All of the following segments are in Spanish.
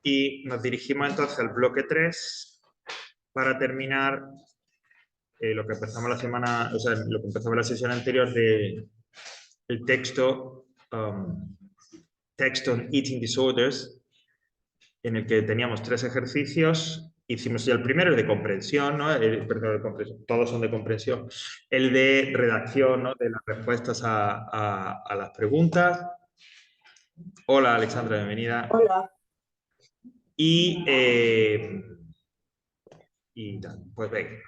Y nos dirigimos entonces al bloque 3 para terminar lo que empezamos la semana, o sea, lo que empezamos la sesión anterior de el texto, Text on Eating Disorders, en el que teníamos 3 ejercicios. Hicimos ya el primero, el de comprensión, ¿no? Perdón, de comprensión, todos son de comprensión. El de redacción, ¿no? De las respuestas a las preguntas. Hola, Alexandra, bienvenida. Hola. Y pues venga.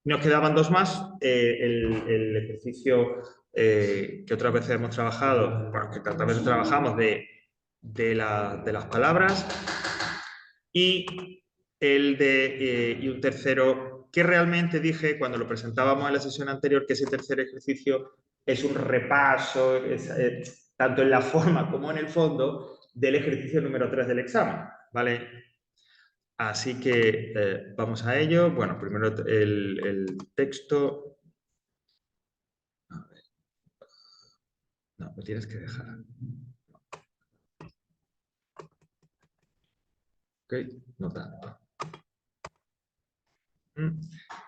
Nos quedaban 2 más. El ejercicio que otras veces hemos trabajado, bueno, que tantas veces trabajamos de las palabras. Y y un tercero que realmente dije cuando lo presentábamos en la sesión anterior que ese tercer ejercicio es un repaso, tanto en la forma como en el fondo, del ejercicio número 3 del examen, ¿vale? Así que vamos a ello. Bueno, primero el texto. A ver. No, me tienes que dejar. Ok, no tanto.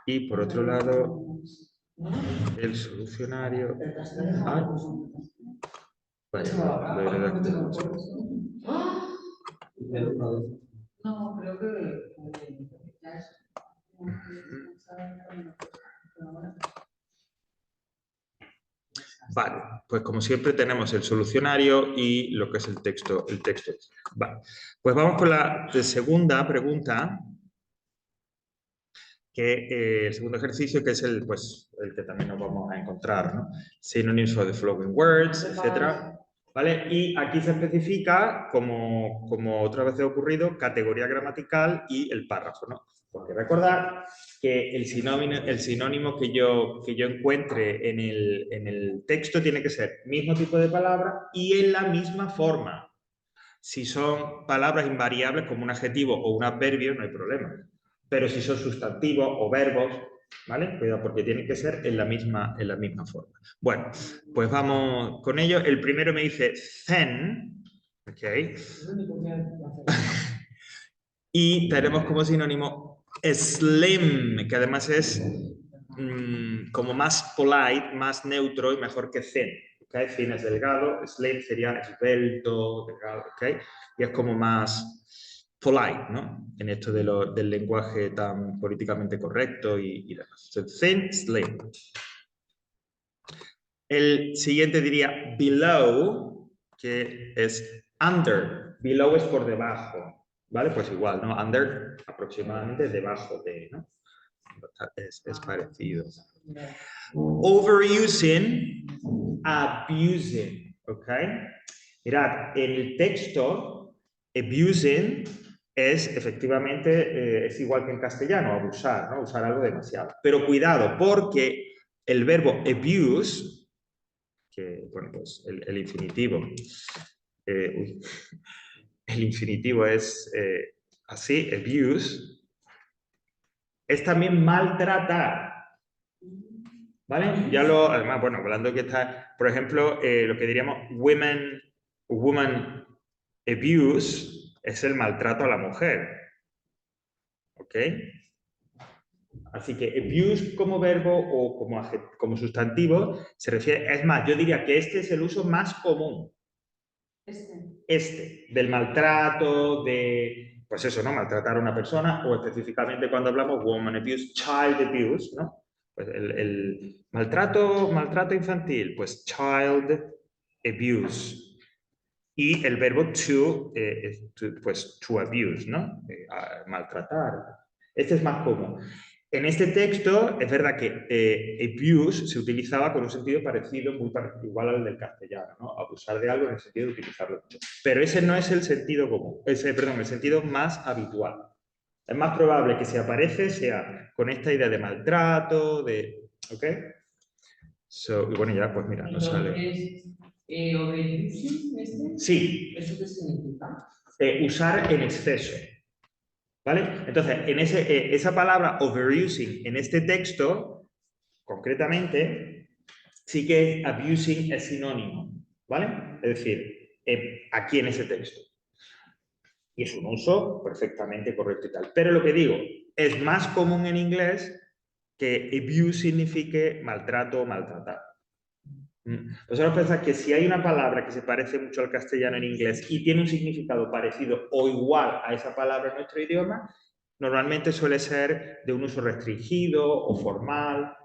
Y por otro lado, el solucionario. Ah, vaya, lo he redactado. No, creo que ya es. Vale, pues como siempre tenemos el solucionario y lo que es el texto. Vale, pues vamos con la segunda pregunta, que el segundo ejercicio, que es el que también nos vamos a encontrar, ¿no? Synonyms for the following words, etc. ¿Vale? Y aquí se especifica, como otra vez ha ocurrido, categoría gramatical y el párrafo, ¿no? Porque recordad que el sinónimo que yo encuentre en el texto tiene que ser mismo tipo de palabra y en la misma forma. Si son palabras invariables como un adjetivo o un adverbio, no hay problema. Pero si son sustantivos o verbos, ¿vale? Cuidado, porque tienen que ser en la misma forma. Bueno, pues vamos con ello. El primero me dice thin, ¿ok? Y tenemos como sinónimo slim, que además es como más polite, más neutro y mejor que thin. ¿Okay? Thin es delgado, slim sería esbelto, delgado, ¿okay? Y es como más polite, ¿no? En esto del lenguaje tan políticamente correcto y demás. So, thin, slim. El siguiente diría below, que es under. Below es por debajo, ¿vale? Pues igual, ¿no? Under, aproximadamente debajo de, ¿no? Es parecido. Overusing, abusing, ¿ok? Mirad, en el texto, abusing es efectivamente, es igual que en castellano, abusar, ¿no? Usar algo demasiado. Pero cuidado, porque el verbo abuse, que, bueno, pues el infinitivo, el infinitivo es así, abuse, es también maltratar. ¿Vale? Además, bueno, hablando que está, por ejemplo, lo que diríamos woman abuse es el maltrato a la mujer. ¿Ok? Así que abuse como verbo o como sustantivo se refiere, es más, yo diría que este es el uso más común. Del maltrato, pues eso, ¿no? Maltratar a una persona, o específicamente cuando hablamos woman abuse, child abuse, ¿no? Pues el maltrato infantil, pues child abuse. Y el verbo pues to abuse, ¿no? Maltratar. Este es más común. En este texto es verdad que abuse se utilizaba con un sentido parecido, muy parecido, igual al del castellano, ¿no? Abusar de algo en el sentido de utilizarlo mucho. Pero ese no es el sentido común, el sentido más habitual. Es más probable que si aparece sea con esta idea de maltrato, ¿ok? Y bueno, ya pues mira, nos sale. ¿Overusing este? Sí. ¿Eso qué significa? Usar en exceso. ¿Vale? Entonces, esa palabra overusing en este texto, concretamente, sí que abusing es sinónimo. ¿Vale? Es decir, aquí en ese texto. Y es un uso perfectamente correcto y tal. Pero lo que digo, es más común en inglés que abuse signifique maltrato o maltratar. Vosotros pensáis que si hay una palabra que se parece mucho al castellano en inglés y tiene un significado parecido o igual a esa palabra en nuestro idioma, normalmente suele ser de un uso restringido o formal,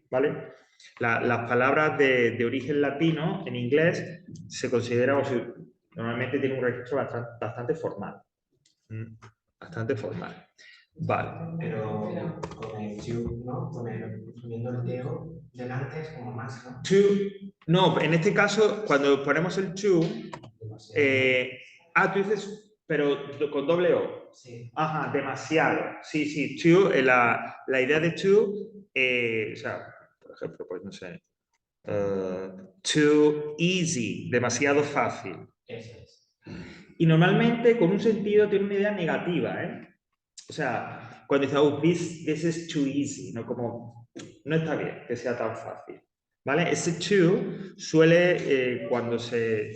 ¿vale? Las palabras de origen latino en inglés se considera, normalmente tiene un registro bastante formal. Bastante formal. Vale. Pero con el to, ¿no? Poniendo el teo delante es como más, ¿no? To, no, en este caso, cuando ponemos el to, tú dices, pero con doble O. Sí. Ajá, demasiado. Sí, sí, to, la idea de to, o sea, por ejemplo, pues no sé, too easy, demasiado fácil. Eso es. Y normalmente con un sentido tiene una idea negativa, ¿eh? O sea, cuando dice, oh, this is too easy, ¿no? Como, no está bien que sea tan fácil, ¿vale? Ese to suele, cuando se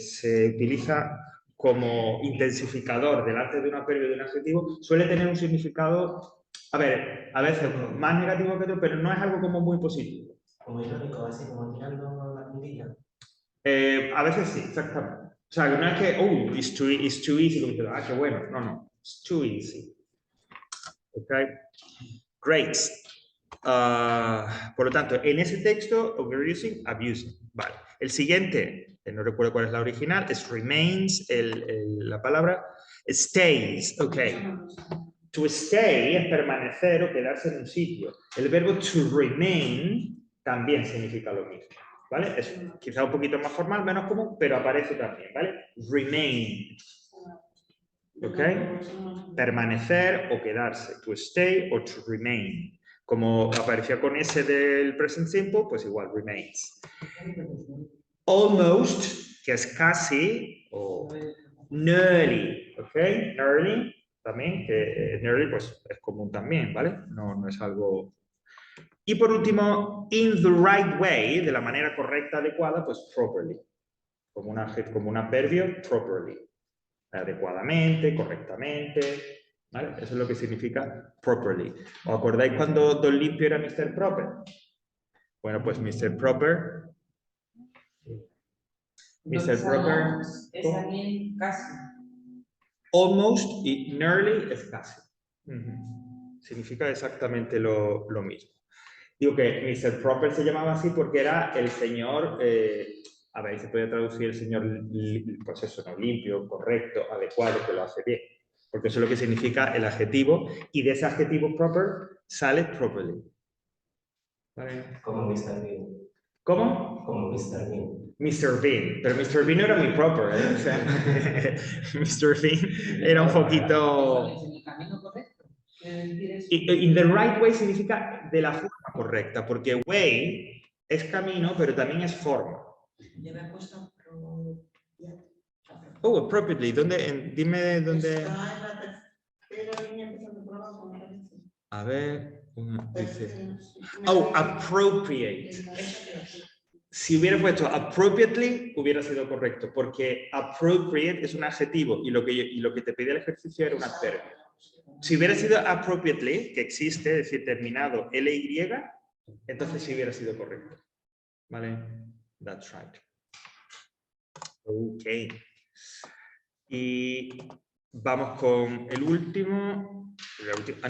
utiliza como intensificador delante de una pérdida de un adjetivo, suele tener un significado, a ver, a veces más negativo que otro, pero no es algo como muy positivo. Como irónico, así como tirando la puntilla. A veces sí, exactamente. O sea, no es que, oh, it's too easy, como diciendo, qué bueno. No, no, it's too easy. Ok, great. Por lo tanto, en ese texto, overusing, abusing. Vale. El siguiente, no recuerdo cuál es la original, es remains, la palabra, stays. Ok. To stay es permanecer o quedarse en un sitio. El verbo to remain también significa lo mismo. ¿Vale? Es quizá un poquito más formal, menos común, pero aparece también, ¿vale? Remain. ¿Ok? Permanecer o quedarse. To stay o to remain. Como aparecía con ese del present simple, pues igual, remains. Almost, que es casi, o nearly, ¿ok? Nearly, también, que nearly pues es común también, ¿vale? No es algo... Y por último, in the right way, de la manera correcta, adecuada, pues properly. Como un adverbio, properly. Adecuadamente, correctamente, ¿vale? Eso es lo que significa properly. ¿Os acordáis cuando Don Limpio era Mr. Proper? Bueno, pues Mr. Proper... Mr. Proper... Es también casi. Almost y nearly es casi. Significa exactamente lo mismo. Digo que Mr. Proper se llamaba así porque era el señor, a ver, se puede traducir el señor, pues eso, ¿no? Limpio, correcto, adecuado, que lo hace bien. Porque eso es lo que significa el adjetivo, y de ese adjetivo proper sale properly. ¿Vale? Como Mr. Bean. ¿Cómo? Como Mr. Bean. Mr. Bean, pero Mr. Bean no era muy proper, ¿eh? O sea, Mr. Bean era un poquito... ¿En el camino correcto? In the right way significa de la forma correcta, porque way es camino, pero también es forma. Yo me he puesto Oh, appropriately. Dime dónde... Está en la tercera línea empezando por abajo, me parece. A ver, dice... Oh, appropriate. Si hubiera puesto appropriately, hubiera sido correcto, porque appropriate es un adjetivo y lo que te pedía el ejercicio era un adverbio. Si hubiera sido appropriately, que existe, es decir, terminado ly, entonces sí hubiera sido correcto. ¿Vale? That's right. Ok. Y vamos con el último. La última,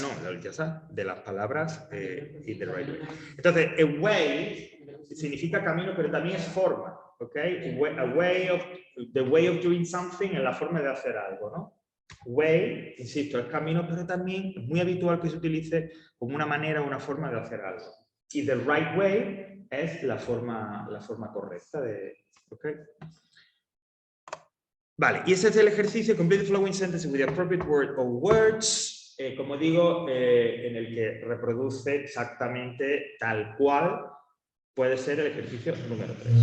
de las palabras in the right way. Entonces, a way significa camino, pero también es forma. ¿Ok? The way of doing something es la forma de hacer algo, ¿no? Way, insisto, es camino, pero también es muy habitual que se utilice como una manera o una forma de hacer algo. Y the right way es la forma correcta de... ¿Okay? Vale, y ese es el ejercicio, complete the following sentences with the appropriate word or words, como digo, en el que reproduce exactamente tal cual puede ser el ejercicio número 3.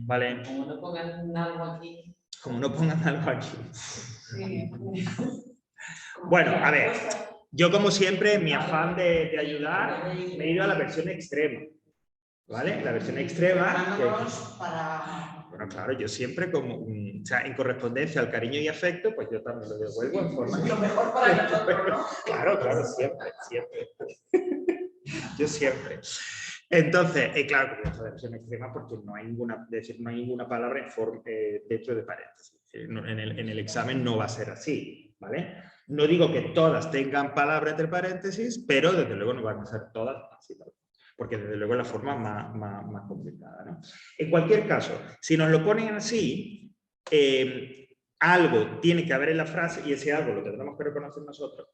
¿Vale? Como no pongan algo aquí. Como no pongan algo aquí. Sí. Bueno, a ver, yo como siempre, en mi afán de ayudar, me he ido a la versión extrema. ¿Vale? La versión extrema... Para Bueno, claro, yo siempre como, o sea, en correspondencia al cariño y afecto, pues yo también lo devuelvo en forma... Lo mejor para nosotros, ¿no? Claro, siempre, siempre. Yo siempre. Entonces, claro, que esta versión extrema porque no hay ninguna, es decir, no hay ninguna palabra dentro de paréntesis. En el examen no va a ser así, ¿vale? No digo que todas tengan palabra entre paréntesis, pero desde luego no van a ser todas así, ¿vale? Porque desde luego es la forma más complicada, ¿no? En cualquier caso, si nos lo ponen así, algo tiene que haber en la frase, y ese algo lo tendremos que reconocer nosotros,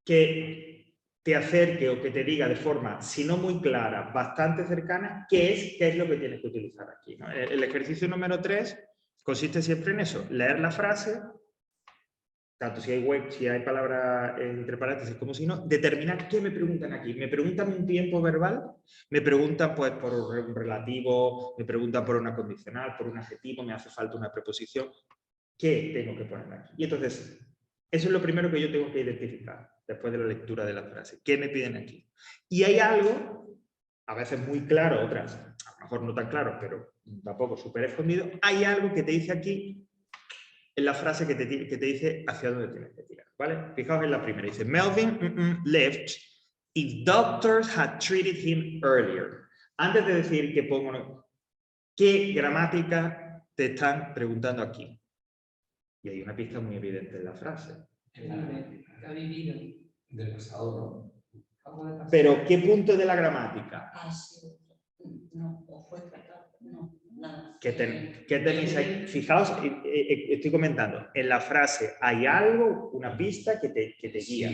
que te acerque o que te diga de forma, si no muy clara, bastante cercana, qué es lo que tienes que utilizar aquí, ¿no? El ejercicio número 3 consiste siempre en eso, leer la frase, tanto si hay palabras entre paréntesis como si no, determinar qué me preguntan aquí. ¿Me preguntan un tiempo verbal? ¿Me preguntan pues, por un relativo? ¿Me preguntan por una condicional? ¿Por un adjetivo? ¿Me hace falta una preposición? ¿Qué tengo que poner aquí? Y entonces, eso es lo primero que yo tengo que identificar después de la lectura de la frase. ¿Qué me piden aquí? Y hay algo, a veces muy claro, otras a lo mejor no tan claro, pero tampoco súper escondido, hay algo que te dice aquí en la frase que te dice hacia dónde tienes que tirar, ¿vale? Fijaos en la primera, dice Melvin left if doctors had treated him earlier. Antes de decir que pongo qué gramática te están preguntando aquí. Y hay una pista muy evidente en la frase. Ha vivido. Del pasado, Pero ¿qué punto de la gramática? Ah, sí. No, o fue tratado. No, nada. ¿Qué tenéis ahí? Fijaos, estoy comentando, en la frase hay algo, una pista que te guía.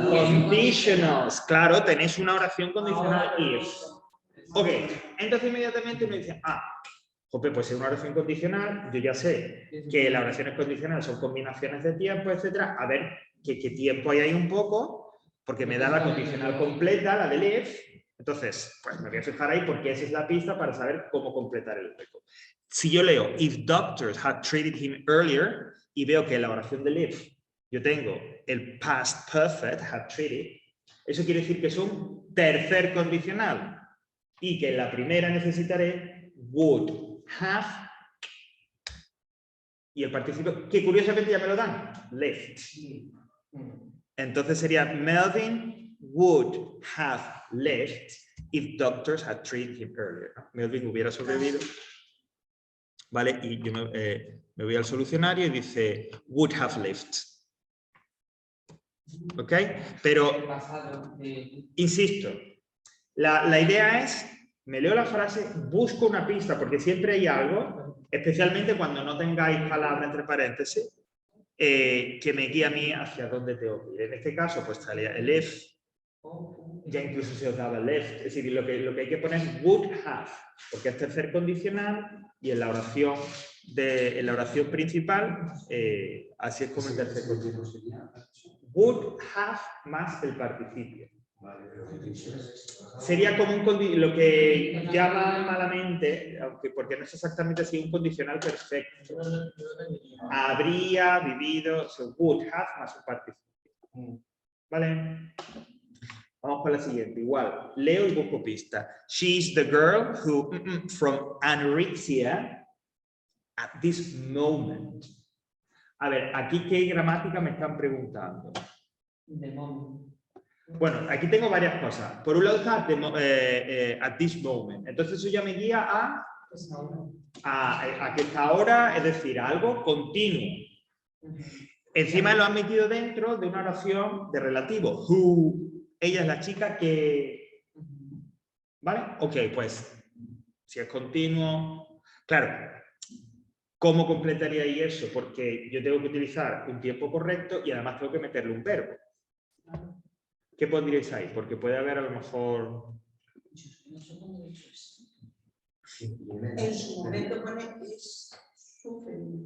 Conditionals, claro, tenéis una oración condicional if. Ok, entonces inmediatamente uno dice, jope, pues es una oración condicional, yo ya sé que las oraciones condicionales son combinaciones de tiempo, etcétera. A ver qué tiempo hay ahí un poco, porque me da la condicional completa, la del if. Entonces, pues me voy a fijar ahí porque esa es la pista para saber cómo completar el hueco. Si yo leo, if doctors had treated him earlier, y veo que en la oración del if yo tengo el past perfect, had treated, eso quiere decir que es un tercer condicional y que en la primera necesitaré would have y el participio, que curiosamente ya me lo dan, left. Entonces sería Melvin would have left if doctors had treated him earlier. Melvin hubiera sobrevivido. Vale, y yo me voy al solucionario y dice would have left. ¿Ok? Pero, insisto, la idea es, me leo la frase, busco una pista, porque siempre hay algo, especialmente cuando no tengáis palabra entre paréntesis, que me guía a mí hacia dónde tengo que ir. En este caso, pues estaría el if, ya incluso se os daba el left, es decir, lo que hay que poner es would have, porque es tercer condicional y en la oración principal, así es como el tercer condicional. Would have más el participio. Sería como lo que llaman malamente, aunque porque no es exactamente así, un condicional perfecto. Habría vivido, so would have más un participio. ¿Vale? Vamos con la siguiente. Igual, leo y busco pista. She's the girl who, from anorexia at this moment. A ver, aquí qué gramática me están preguntando. Bueno, aquí tengo varias cosas. Por un lado está at this moment. Entonces eso ya me guía a que está ahora, es decir, a algo continuo. Encima lo han metido dentro de una oración de relativo. Who. Ella es la chica que... ¿Vale? Ok, pues si es continuo... Claro, ¿cómo completaría ahí eso? Porque yo tengo que utilizar un tiempo correcto y además tengo que meterle un verbo. ¿Qué pondríais ahí? Porque puede haber a lo mejor... En su momento pone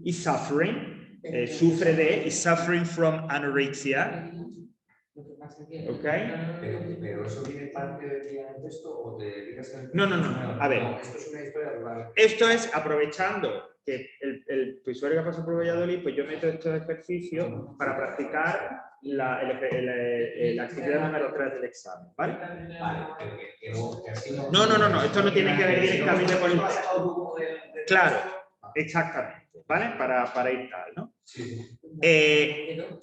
is suffering. Sufre de, is suffering from anorexia. Lo que pasa es que... ¿Ok? Pero eso viene parte del texto o te dedicas al... No. A ver. No, esto es una historia rural. Esto es aprovechando que el usuario que pasa por Valladolid, pues yo meto estos ejercicios para practicar la actividad número 3 del examen, ¿vale? Vale, pero que no, que así no... No, esto no tiene que ver directamente con el... Claro, exactamente, ¿vale? Para ir tal, ¿no? Sí.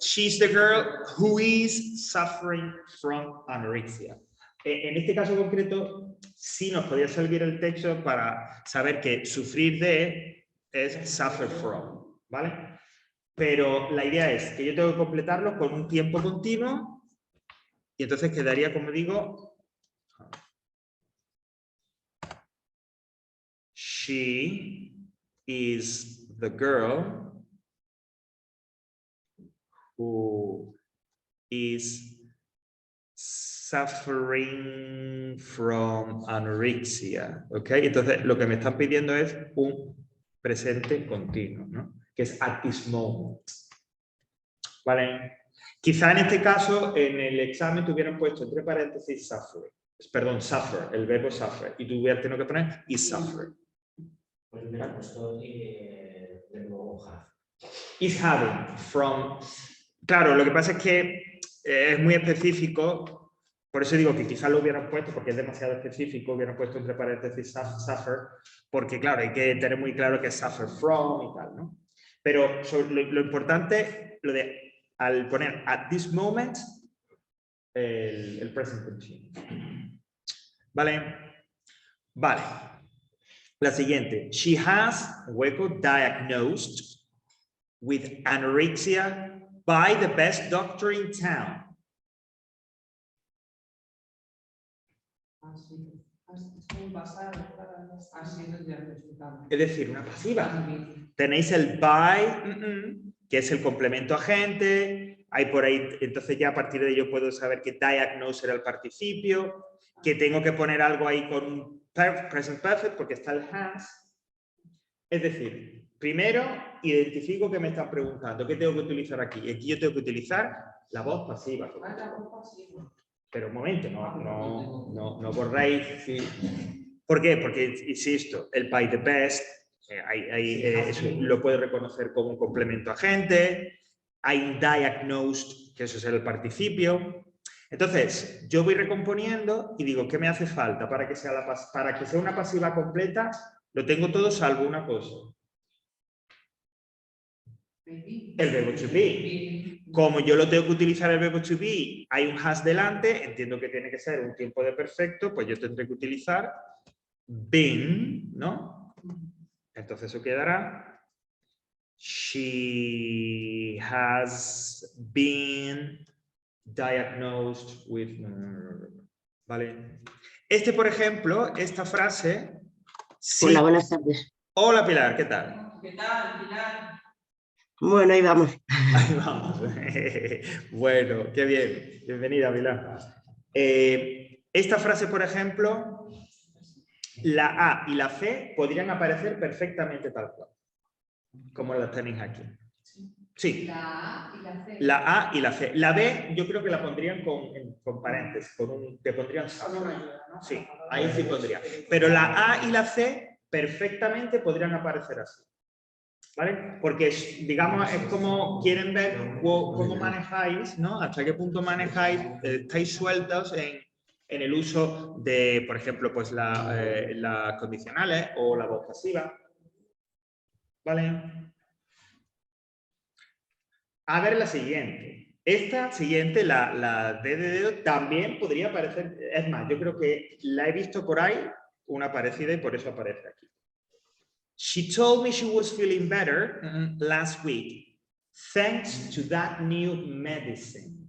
She's the girl who is suffering from anorexia. En este caso concreto, sí nos podía servir el texto para saber que sufrir de es suffer from, ¿vale? Pero la idea es que yo tengo que completarlo con un tiempo continuo y entonces quedaría, como digo, she is the girl who is suffering from anorexia, ¿ok? Entonces, lo que me están pidiendo es un presente continuo, ¿no? Que es at this moment, ¿vale? Quizá en este caso, en el examen te hubieran puesto entre paréntesis suffer, el verbo suffer, y tú hubieras tenido que poner is suffer. Pues mira, puesto verbo have. Is having from... Claro, lo que pasa es que es muy específico, por eso digo que quizás lo hubieran puesto, porque es demasiado específico, hubieran puesto entre paréntesis suffer, porque claro, hay que tener muy claro que es suffer from y tal, ¿no? Pero lo importante, lo de al poner at this moment, el present continuous. ¿Vale? Vale. La siguiente. She has, hueco, diagnosed with anorexia by the best doctor in town. Es decir, una pasiva. Tenéis el by, que es el complemento agente. Hay por ahí, entonces ya a partir de ello puedo saber que diagnose era el participio, que tengo que poner algo ahí con un present perfect porque está el has. Es decir, primero identifico que me están preguntando qué tengo que utilizar aquí. Y aquí yo tengo que utilizar la voz pasiva. Pero un momento, no borréis. Sí. ¿Por qué? Porque, insisto, el by the best eso lo puede reconocer como un complemento agente. Hay un diagnosed, que eso es el participio. Entonces, yo voy recomponiendo y digo, ¿qué me hace falta para que sea una pasiva completa? Lo tengo todo salvo una cosa. El verbo to be. Como yo lo tengo que utilizar el verbo to be, hay un has delante, entiendo que tiene que ser un tiempo de perfecto, pues yo tendré que utilizar been, ¿no? Entonces eso quedará she has been diagnosed with... ¿Vale? Por ejemplo, esta frase... Sí. Hola, buenas tardes. Hola, Pilar, ¿qué tal? ¿Qué tal, Pilar? Bueno, ahí vamos. Ahí vamos. Bueno, qué bien. Bienvenida, Pilar. Esta frase, por ejemplo, la A y la C podrían aparecer perfectamente tal cual, como las tenéis aquí. Sí. La A y la C. La A y la C. La B yo creo que la pondrían con paréntesis, que pondrían suffer. Sí, ahí sí pondría. Pero la A y la C perfectamente podrían aparecer así. ¿Vale? Porque, digamos, es como quieren ver cómo manejáis, ¿no? Hasta qué punto manejáis, estáis sueltos en el uso de, por ejemplo, pues las condicionales o la voz pasiva. ¿Vale? A ver la siguiente. Esta siguiente, la D de dedo, también podría aparecer, es más, yo creo que la he visto por ahí, una parecida y por eso aparece aquí. She told me she was feeling better last week, thanks to that new medicine.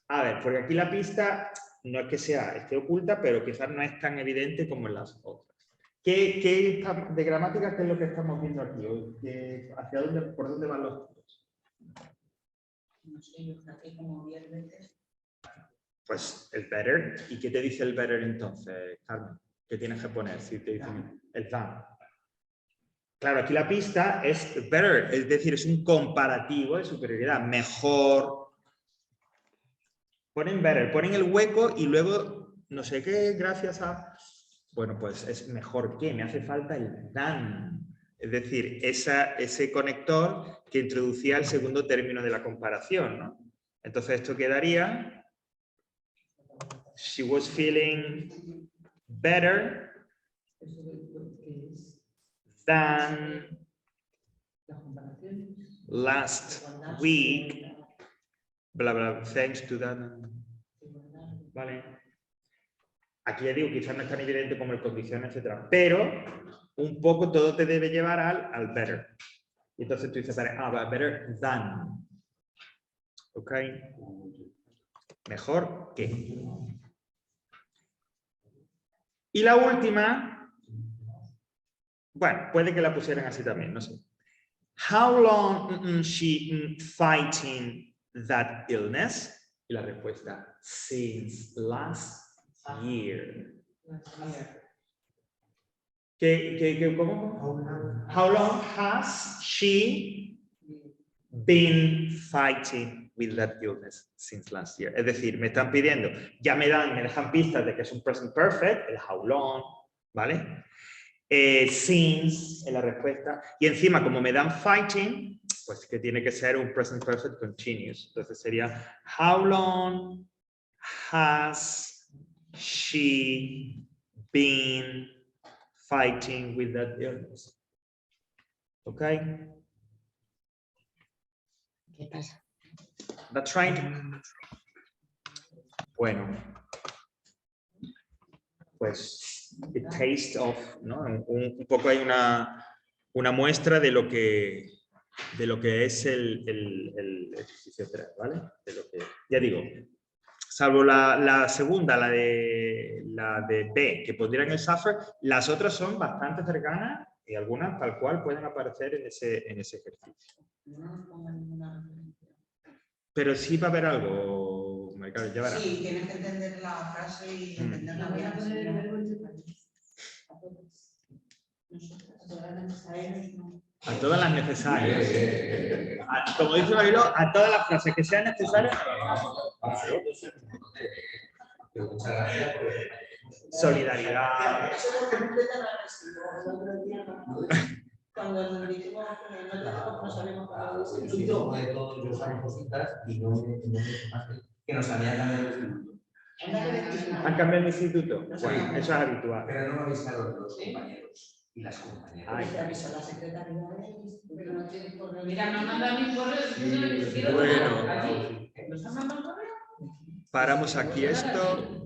A ver, porque aquí la pista no es que esté oculta, pero quizás no es tan evidente como en las otras. De gramática, ¿qué es lo que estamos viendo aquí hoy? ¿Por dónde van los tiros? No sé, yo creo que como 10 veces. Pues el better. ¿Y qué te dice el better entonces, Carmen? ¿Qué tienes que poner si te dicen el than? Claro, aquí la pista es better, es decir, es un comparativo de superioridad. Mejor Ponen better, ponen el hueco y luego no sé qué, gracias a... Bueno, pues es mejor que, me hace falta el than. Es decir, ese conector que introducía el segundo término de la comparación, ¿no? Entonces esto quedaría... She was feeling better Eso que es than la comparación. last week, bla, bla, thanks to that. Vale. Aquí ya digo, quizás no es tan evidente como el condición, etcétera, pero un poco todo te debe llevar al better. Y entonces tú dices, better than. ¿Ok? Mejor que. Y la última, bueno, puede que la pusieran así también, no sé. How long she fighting that illness? Y la respuesta, since last year. ¿Cómo? How long has she been fighting with that illness since last year? Es decir, me están pidiendo, ya me dejan pistas de que es un present perfect, el how long, ¿vale? Since en la respuesta, y encima como me dan fighting, pues que tiene que ser un present perfect continuous. Entonces sería, how long has she been fighting with that illness? ¿Ok? ¿Qué pasa? That's right. Bueno, pues the taste of, ¿no? Un poco hay una muestra de lo que es el ejercicio 3, ¿vale? De lo que, ya digo, salvo la segunda, la de B, que pondrían el suffer, las otras son bastante cercanas y algunas tal cual pueden aparecer en ese ejercicio. No nos pongan ninguna referencia. Pero sí va a haber algo, Maricarmen, ya verás. Sí, tienes que entender la frase y entenderla Voy a bien. poner si el no- verbo entrepalabras. a todas. Nosotras. A todas las necesarias, no. A todas las necesarias. Como dice Mariló, a todas las frases que sean necesarias. Muchas gracias. Solidaridad. Eso es lo que completa la residuo. El otro día, cuando nos dijimos no sabemos cuál es el Yo de todos yo saco cositas y no me tomaste que nos había cambiado el instituto. ¿Han cambiado el instituto? Bueno, eso es habitual. Pero no me avisaron los compañeros y las compañeras. Ay. Te avisó la secretaria. Pero no tiene correo. Mira, me han mandado mis correos. Sí, bueno. ¿Nos han mandado correo? Paramos aquí esto.